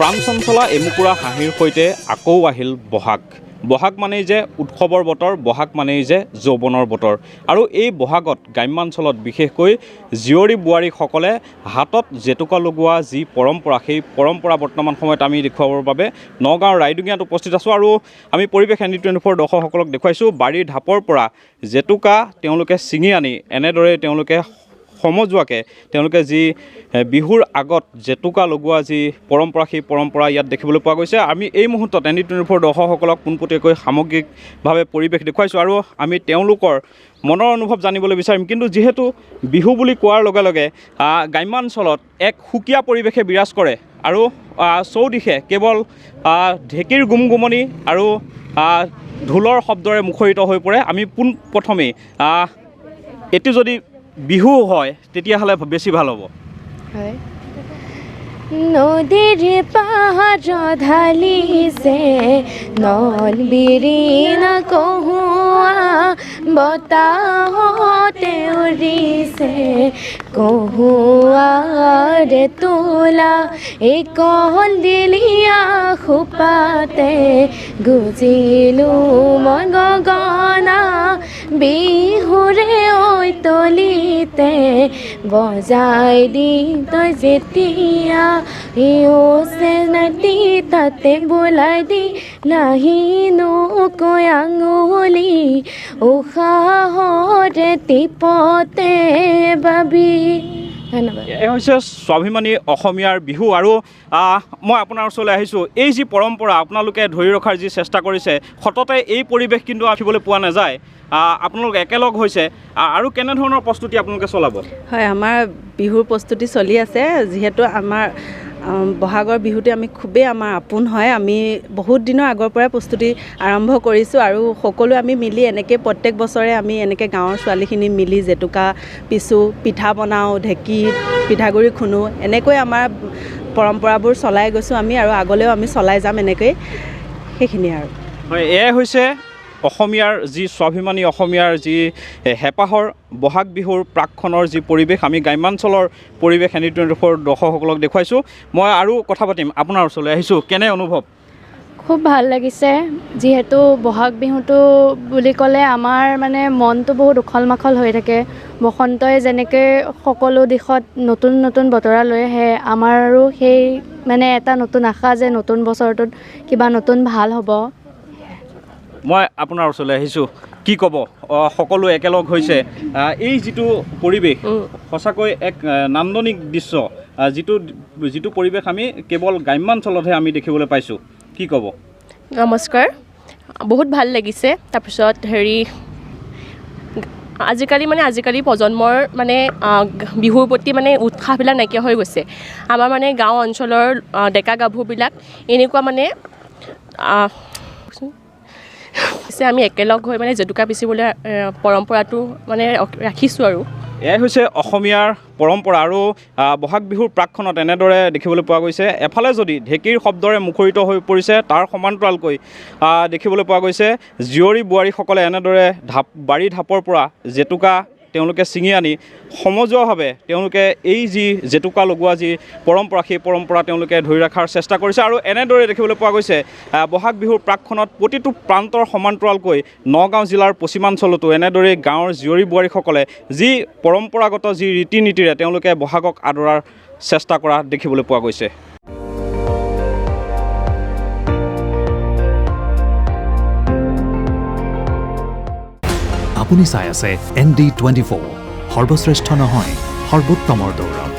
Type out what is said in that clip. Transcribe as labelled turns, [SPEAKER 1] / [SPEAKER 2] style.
[SPEAKER 1] প্ৰাণ চঞ্চলা এমুকুৰা হাঁহিৰ সৈতে আকৌ আহিল বহাগ। বহাগ মানেই যে উৎসৱৰ বতৰ, বহাগ মানেই যে যৌৱনৰ বতৰ। আৰু এই বহাগত গ্ৰাম্যাঞ্চলত বিশেষকৈ জীয়ৰী বোৱাৰীসকলে হাতত জেতুকা লগোৱা যি পৰম্পৰা, সেই পৰম্পৰা বৰ্তমান সময়ত আমি দেখুৱাবৰ বাবে নগাঁৱৰ ৰাইডুঙিয়াত উপস্থিত আছোঁ। আৰু আমি পৰিৱেশ ND24 দৰ্শকসকলক দেখুৱাইছোঁ বাৰীৰ ঢাপৰ পৰা জেতুকা তেওঁলোকে ছিঙি আনি এনেদৰে তেওঁলোকে সমজুৱাকৈ তেওঁলোকে যি বিহুৰ আগত জেতুকা লগোৱা যি পৰম্পৰা, সেই পৰম্পৰা ইয়াত দেখিবলৈ পোৱা গৈছে। আমি এই মুহূৰ্তত ND24 দৰ্শকসকলক পোনপটীয়াকৈ সামগ্ৰিকভাৱে পৰিৱেশ দেখুৱাইছোঁ আৰু আমি তেওঁলোকৰ মনৰ অনুভৱ জানিবলৈ বিচাৰিম। কিন্তু যিহেতু বিহু বুলি কোৱাৰ লগে লগে গ্ৰাম্যাঞ্চলত এক সুকীয়া পৰিৱেশে বিৰাজ কৰে আৰু চৌদিশে কেৱল ঢেঁকীৰ গুমগুমনি আৰু ঢোলৰ শব্দৰে মুখৰিত হৈ পৰে। আমি পোনপ্ৰথমেই এইটো যদি বিহু হয় তেতিয়াহ'লে বেছি ভাল হ'ব।
[SPEAKER 2] হয়। নদীৰ পাহাৰ ঢালিছে নল বিৰিণ কহুৱা, বতাহতে উৰিছে কহুৱাৰে তোলা, এই কলদিলীয়া খোপাতে গুজিলো মই গগনা, বিহুৰে ঐ তলিতে বজাই দি তই যেতিয়া, নাতি তাতে বোলাই দি নাহিনো কৈ আঙুলি, উশাহৰে টিপতে বাবি। ধন্যবাদ।
[SPEAKER 1] এই হৈছে স্বাভিমানী অসমীয়াৰ বিহু। আৰু মই আপোনাৰ ওচৰলৈ আহিছোঁ, এই যি পৰম্পৰা আপোনালোকে ধৰি ৰখাৰ যি চেষ্টা কৰিছে, সততে এই পৰিৱেশ কিন্তু আঁকিবলৈ পোৱা নাযায়। আপোনালোক একেলগ হৈছে আৰু কেনেধৰণৰ প্ৰস্তুতি আপোনালোকে চলাব?
[SPEAKER 3] হয়, আমাৰ বিহুৰ প্ৰস্তুতি চলি আছে। যিহেতু আমাৰ বহাগৰ বিহুটো আমি খুবেই আমাৰ আপোন হয়, আমি বহুত দিনৰ আগৰ পৰাই প্ৰস্তুতি আৰম্ভ কৰিছোঁ আৰু সকলোৱে আমি মিলি এনেকৈ প্ৰত্যেক বছৰে আমি এনেকৈ গাঁৱৰ ছোৱালীখিনি মিলি জেতুকা পিছোঁ, পিঠা বনাওঁ, ঢেঁকীত পিঠাগুড়ি খুন্দো, এনেকৈ আমাৰ পৰম্পৰাবোৰ চলাই গৈছোঁ আমি আৰু আগলৈও আমি চলাই যাম এনেকৈ। সেইখিনিয়ে আৰু।
[SPEAKER 1] হয়, এয়াই হৈছে অসমীয়াৰ যি স্বাভিমানী অসমীয়াৰ যি হেঁপাহৰ বহাগ বিহুৰ প্ৰাকখনৰ যি পৰিৱেশ, আমি গ্ৰাম্যাঞ্চলৰ পৰিৱেশ ND24 দৰ্শকসকলক দেখুৱাইছোঁ। মই আৰু কথা পাতিম, আপোনাৰ ওচৰলৈ আহিছোঁ, কেনে অনুভৱ?
[SPEAKER 2] খুব ভাল লাগিছে। যিহেতু বহাগ বিহুটো বুলি ক'লে আমাৰ মানে মনটো বহুত উখল মাখল হৈ থাকে। বসন্তই যেনেকৈ সকলো দিশত নতুন নতুন বতৰা লৈ আহে, আমাৰো সেই মানে এটা নতুন আশা যে নতুন বছৰটোত কিবা নতুন ভাল হ'ব।
[SPEAKER 1] মই আপোনাৰ ওচৰলৈ আহিছোঁ, কি ক'ব? সকলো একেলগ হৈছে, এই যিটো পৰিৱেশ সঁচাকৈ এক নান্দনিক দৃশ্য, যিটো পৰিৱেশ আমি কেৱল গ্ৰাম্যাঞ্চলতহে আমি দেখিবলৈ পাইছোঁ, কি ক'ব?
[SPEAKER 4] নমস্কাৰ, বহুত ভাল লাগিছে। তাৰপিছত আজিকালি প্ৰজন্মৰ মানে বিহুৰ প্ৰতি মানে উৎসাহবিলাক নাইকিয়া হৈ গৈছে। আমাৰ মানে গাঁও অঞ্চলৰ ডেকা গাভৰুবিলাক এনেকুৱা মানে আমি একেলগ হৈ মানে জেতুকা পিচিবলৈ পৰম্পৰাটো মানে ৰাখিছোঁ আৰু।
[SPEAKER 1] এয়াই হৈছে অসমীয়াৰ পৰম্পৰা। আৰু বহাগ বিহুৰ প্ৰাকখনত এনেদৰে দেখিবলৈ পোৱা গৈছে, এফালে যদি ঢেঁকীৰ শব্দৰে মুখৰিত হৈ পৰিছে, তাৰ সমান্তৰালকৈ দেখিবলৈ পোৱা গৈছে জীয়ৰী বোৱাৰীসকলে এনেদৰে বাৰীৰ ঢাপৰ পৰা জেতুকা তেওঁলোকে ছিঙি আনি সমজুৱাভাৱে তেওঁলোকে এই যি জেতুকা লগোৱা যি পৰম্পৰা, সেই পৰম্পৰা তেওঁলোকে ধৰি ৰখাৰ চেষ্টা কৰিছে। আৰু এনেদৰে দেখিবলৈ পোৱা গৈছে বহাগ বিহুৰ প্ৰাকখনত প্ৰতিটো প্ৰান্তৰ সমান্তৰালকৈ নগাঁও জিলাৰ পশ্চিমাঞ্চলতো এনেদৰে গাঁৱৰ জীয়ৰী বোৱাৰীসকলে যি পৰম্পৰাগত যি ৰীতি নীতিৰে তেওঁলোকে বহাগক আদৰাৰ চেষ্টা কৰা দেখিবলৈ পোৱা গৈছে।
[SPEAKER 5] আপুনি চাই আছে ND24, সৰ্বশ্ৰেষ্ঠ নহয় সৰ্বোত্তমৰ দৌৰ।